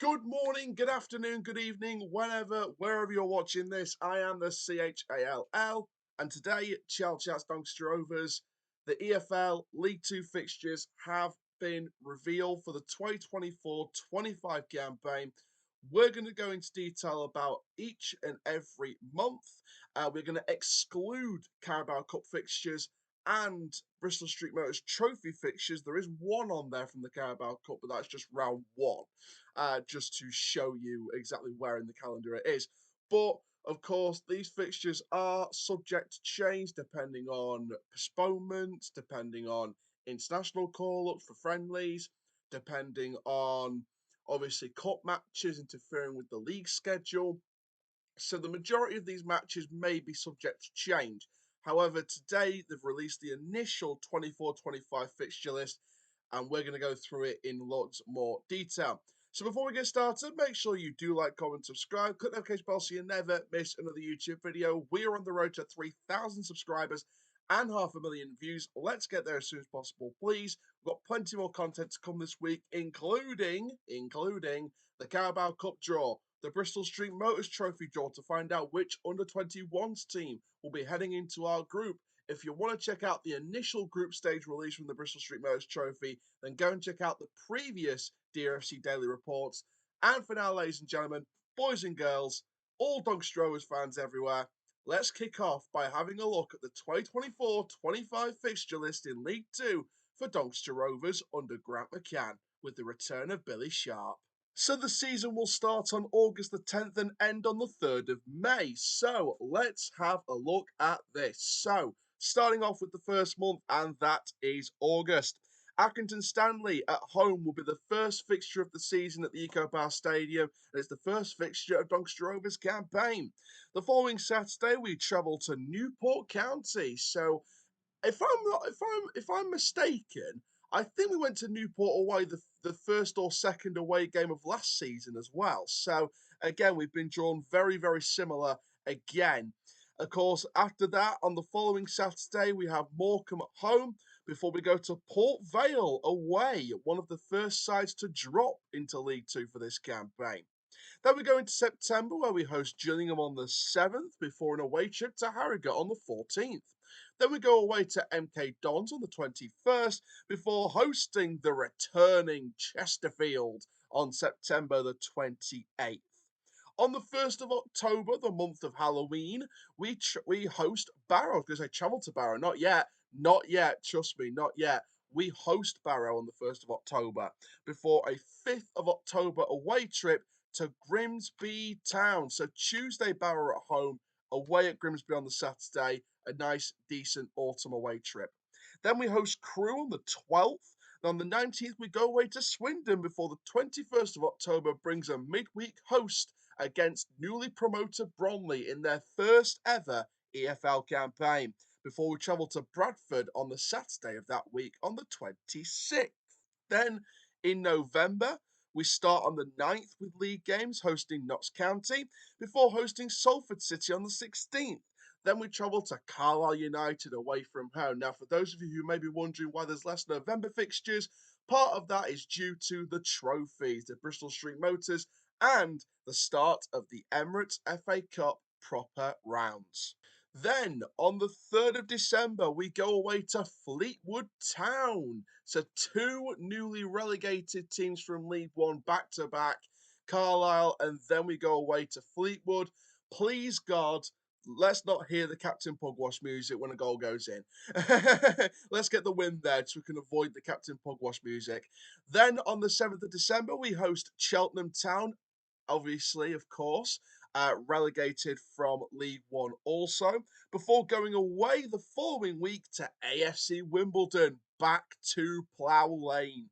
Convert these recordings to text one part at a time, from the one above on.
Good morning, good afternoon, good evening, wherever you're watching this. I am the CHALL, and today, Chall Chats Doncaster Rovers, the EFL League Two fixtures have been revealed for the 2024-25 campaign. We're going to go into detail about each and every month. We're going to exclude Carabao Cup fixtures and Bristol Street Motors Trophy fixtures. There is one on there from the Carabao Cup, but that's just round one, just to show you exactly where in the calendar it is. But of course, these fixtures are subject to change depending on postponements, depending on international call-ups for friendlies, depending on obviously cup matches interfering with the league schedule. So the majority of these matches may be subject to change. However, today they've released the initial 24-25 fixture list, and we're going to go through it in lots more detail. So before we get started, make sure you do like, comment, subscribe, click the notification bell so you never miss another YouTube video. We are on the road to 3,000 subscribers and 500,000 views. Let's get there as soon as possible, please. We've got plenty more content to come this week, including the Carabao Cup draw, the Bristol Street Motors Trophy draw to find out which under-21s team will be heading into our group. If you want to check out the initial group stage release from the Bristol Street Motors Trophy, then go and check out the previous DRFC daily reports. And for now, ladies and gentlemen, boys and girls, all Doncaster Rovers fans everywhere, let's kick off by having a look at the 2024-25 fixture list in League Two for Doncaster Rovers under Grant McCann, with the return of Billy Sharp. So the season will start on August the 10th and end on the 3rd of May. So let's have a look at this. So starting off with the first month, and that is August. Accrington Stanley at home will be the first fixture of the season at the EcoPower Stadium, and it's the first fixture of Doncaster Rovers' campaign. The following Saturday, we travel to Newport County. So if I'm mistaken, I think we went to Newport away the first or second away game of last season as well. So again, we've been drawn very, very similar again. Of course, after that, on the following Saturday, we have Morecambe at home before we go to Port Vale away, one of the first sides to drop into League Two for this campaign. Then we go into September where we host Gillingham on the 7th before an away trip to Harrogate on the 14th. Then we go away to MK Dons on the 21st before hosting the returning Chesterfield on September the 28th. On the 1st of October, the month of Halloween, we host Barrow. I was going to say travel to Barrow. Not yet. Trust me, not yet. We host Barrow on the 1st of October before a 5th of October away trip to Grimsby Town. So Tuesday, Barrow at home, away at Grimsby on the Saturday. A nice, decent autumn away trip. Then we host Crewe on the 12th. And on the 19th, we go away to Swindon before the 21st of October brings a midweek host against newly promoted Bromley in their first ever EFL campaign before we travel to Bradford on the Saturday of that week on the 26th. Then in November, we start on the 9th with league games hosting Notts County before hosting Salford City on the 16th. Then we travel to Carlisle United away from home. Now, for those of you who may be wondering why there's less November fixtures, part of that is due to the trophies, the Bristol Street Motors, and the start of the Emirates FA Cup proper rounds. Then, on the 3rd of December, we go away to Fleetwood Town. So, two newly relegated teams from League One back to back, Carlisle, and then we go away to Fleetwood. Please, God, let's not hear the Captain Pugwash music when a goal goes in. Let's get the win there so we can avoid the Captain Pugwash music. Then, on the 7th of December, we host Cheltenham Town, obviously, of course. Relegated from League One also, before going away the following week to AFC Wimbledon, back to Plough Lane.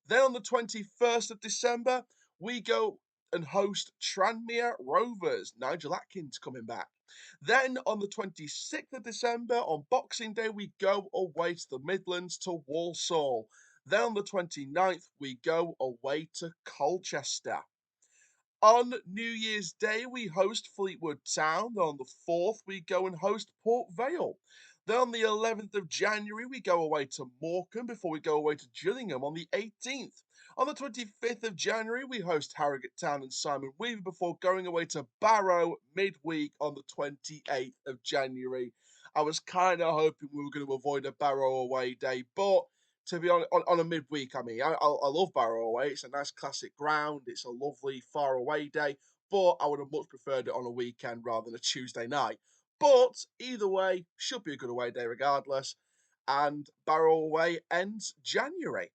Then on the 21st of December, we go and host Tranmere Rovers. Nigel Atkins coming back. Then on the 26th of December, on Boxing Day, we go away to the Midlands to Walsall. Then on the 29th, we go away to Colchester. On New Year's Day, we host Fleetwood Town. Then on the 4th, we go and host Port Vale. Then on the 11th of January, we go away to Morecambe before we go away to Gillingham on the 18th. On the 25th of January, we host Harrogate Town and Simon Weaver before going away to Barrow midweek on the 28th of January. I was kind of hoping we were going to avoid a Barrow away day, but to be on a midweek, I mean, I love Barrow away. It's a nice classic ground. It's a lovely far away day, but I would have much preferred it on a weekend rather than a Tuesday night. But either way, should be a good away day regardless. And Barrow away ends January.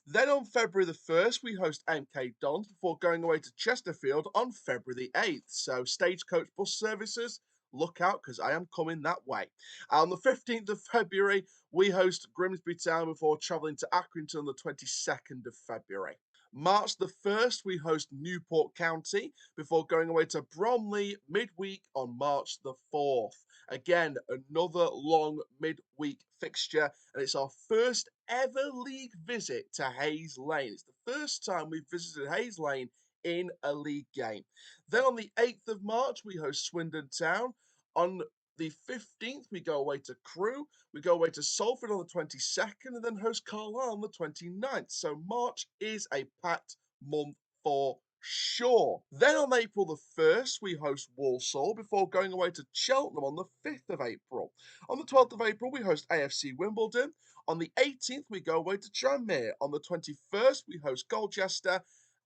Then on February the 1st, we host MK Dons before going away to Chesterfield on February the 8th. So, stagecoach bus services, look out because I am coming that way. On the 15th of February, we host Grimsby Town before travelling to Accrington on the 22nd of February. March the 1st, we host Newport County before going away to Bromley midweek on March the 4th. Again, another long midweek fixture, and it's our first ever league visit to Hayes Lane. It's the first time we've visited Hayes Lane in a league game. Then on the 8th of March, we host Swindon Town. On the 15th, we go away to Crewe. We go away to Salford on the 22nd and then host Carlisle on the 29th. So March is a packed month for sure. Then on April the 1st, we host Walsall before going away to Cheltenham on the 5th of April. On the 12th of April, we host AFC Wimbledon. On the 18th, we go away to Tranmere. On the 21st, we host Colchester.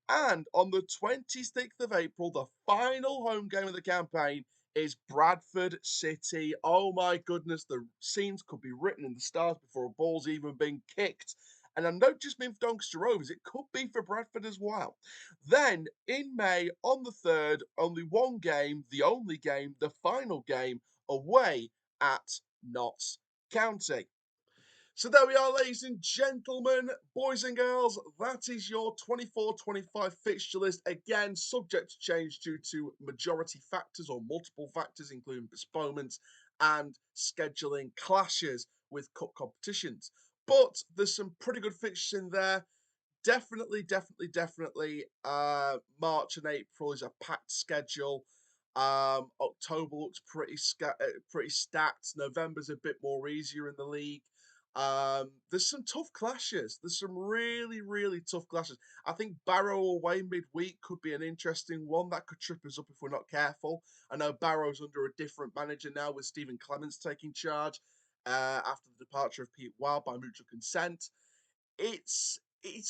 And on the 26th of April, the final home game of the campaign is Bradford City. Oh my goodness, the scenes could be written in the stars before a ball's even been kicked. And I don't just mean for Doncaster Rovers, it could be for Bradford as well. Then in May, on the 3rd, only one game, the only game, the final game, away at Notts County. So there we are, ladies and gentlemen, boys and girls. That is your 24-25 fixture list. Again, subject to change due to majority factors or multiple factors, including postponements and scheduling clashes with cup competitions. But there's some pretty good fixtures in there. Definitely. March and April is a packed schedule. October looks pretty stacked. November's a bit more easier in the league. There's some tough clashes. There's some really tough clashes. I think Barrow away midweek could be an interesting one. That could trip us up if we're not careful. I know Barrow's under a different manager now with Stephen Clements taking charge after the departure of Pete Wild by mutual consent. It's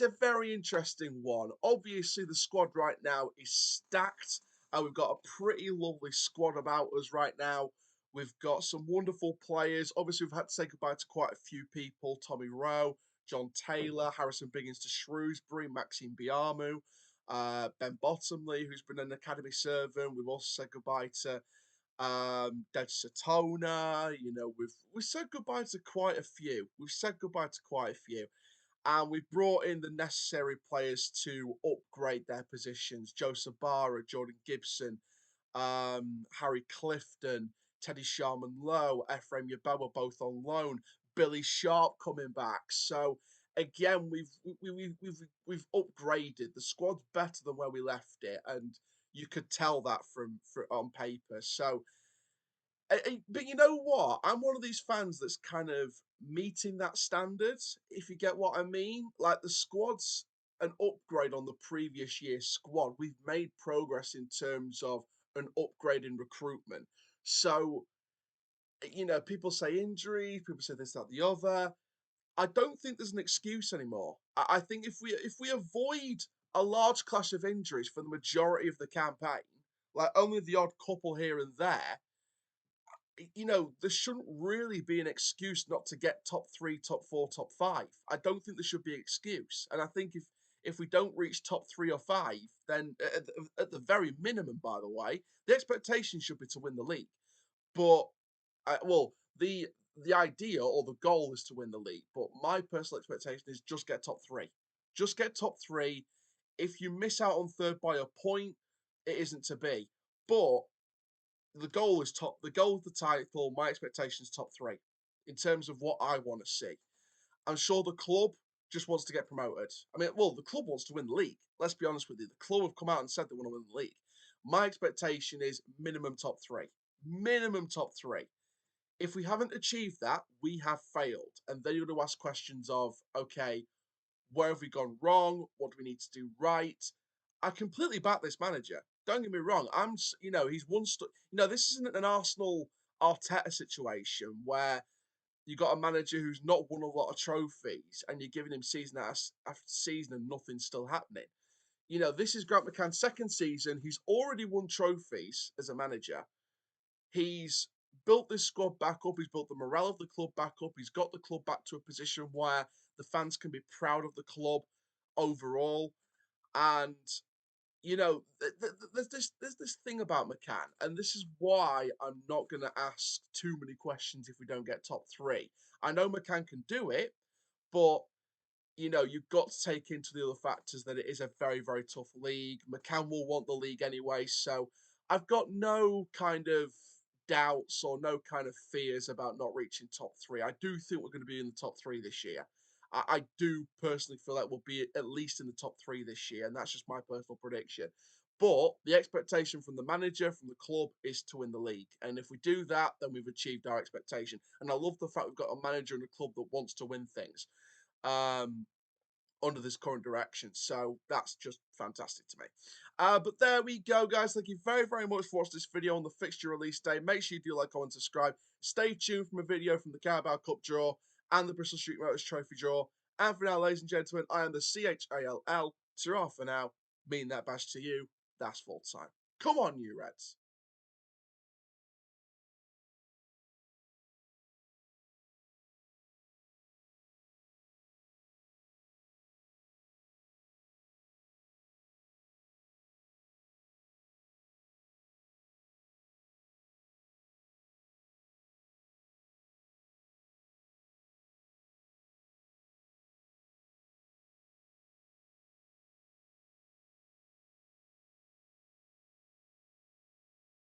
a very interesting one. Obviously, the squad right now is stacked, and we've got a pretty lovely squad about us right now. We've got some wonderful players. Obviously, we've had to say goodbye to quite a few people: Tommy Rowe, John Taylor, Harrison Biggins to Shrewsbury, Maxime Biamu, Ben Bottomley, who's been an academy servant. We've also said goodbye to Dej Satona. You know, we've said goodbye to quite a few. And we've brought in the necessary players to upgrade their positions. Joe Sabara, Jordan Gibson, Harry Clifton, Teddy Sharman Lowe, Ephraim Yeboah both on loan, Billy Sharp coming back. So again, we've upgraded. The squad's better than where we left it, and you could tell that from on paper. So but you know what? I'm one of these fans that's kind of meeting that standard, if you get what I mean. Like the squad's an upgrade on the previous year's squad. We've made progress in terms of an upgrade in recruitment. So, you know, people say injuries, people say this, that, the other. I don't think there's an excuse anymore. I think if we avoid a large clash of injuries for the majority of the campaign, like only the odd couple here and there, you know, there shouldn't really be an excuse not to get top three, top four, top five. I don't think there should be an excuse. And I think if we don't reach top three or five, then at the very minimum, by the way, the expectation should be to win the league. But well, the idea or the goal is to win the league. But my personal expectation is just get top three. Just get top three. If you miss out on third by a point, it isn't to be. But the goal is top. The goal of the title. My expectation is top three in terms of what I want to see. I'm sure the club just wants to get promoted. I mean, well, the club wants to win the league. Let's be honest with you. The club have come out and said they want to win the league. My expectation is minimum top three. Minimum top three. If we haven't achieved that, we have failed. And then you're going to ask questions of, okay, Where have we gone wrong? What do we need to do right? I completely back this manager. Don't get me wrong. He's this isn't an Arsenal Arteta situation where you got a manager who's not won a lot of trophies and you're giving him season after season and nothing's still happening. This is Grant McCann's second season. He's already won trophies as a manager. He's built this squad back up. He's built the morale of the club back up. He's got the club back to a position where the fans can be proud of the club overall. And there's this thing about McCann, and this is why I'm not going to ask too many questions if we don't get top three. I know McCann can do it, but you've got to take into the other factors that it is a very, very tough league. McCann will want the league anyway, so I've got no kind of doubts or no kind of fears about not reaching top three. I do think we're going to be in the top three this year. I do personally feel like we'll be at least in the top three this year, and that's just my personal prediction. But the expectation from the manager, from the club, is to win the league. And if we do that, then we've achieved our expectation. And I love the fact we've got a manager and a club that wants to win things. Under this current direction. So that's just fantastic to me. But there we go, guys. Thank you very, very much for watching this video on the fixture release day. Make sure you do like, comment, subscribe. Stay tuned from a video from the Carabao Cup draw and the Bristol Street Motors Trophy draw. And for now, ladies and gentlemen, I am the CHALL. Ta-ra for now. Mean that bash to you. That's full time. Come on, you Reds.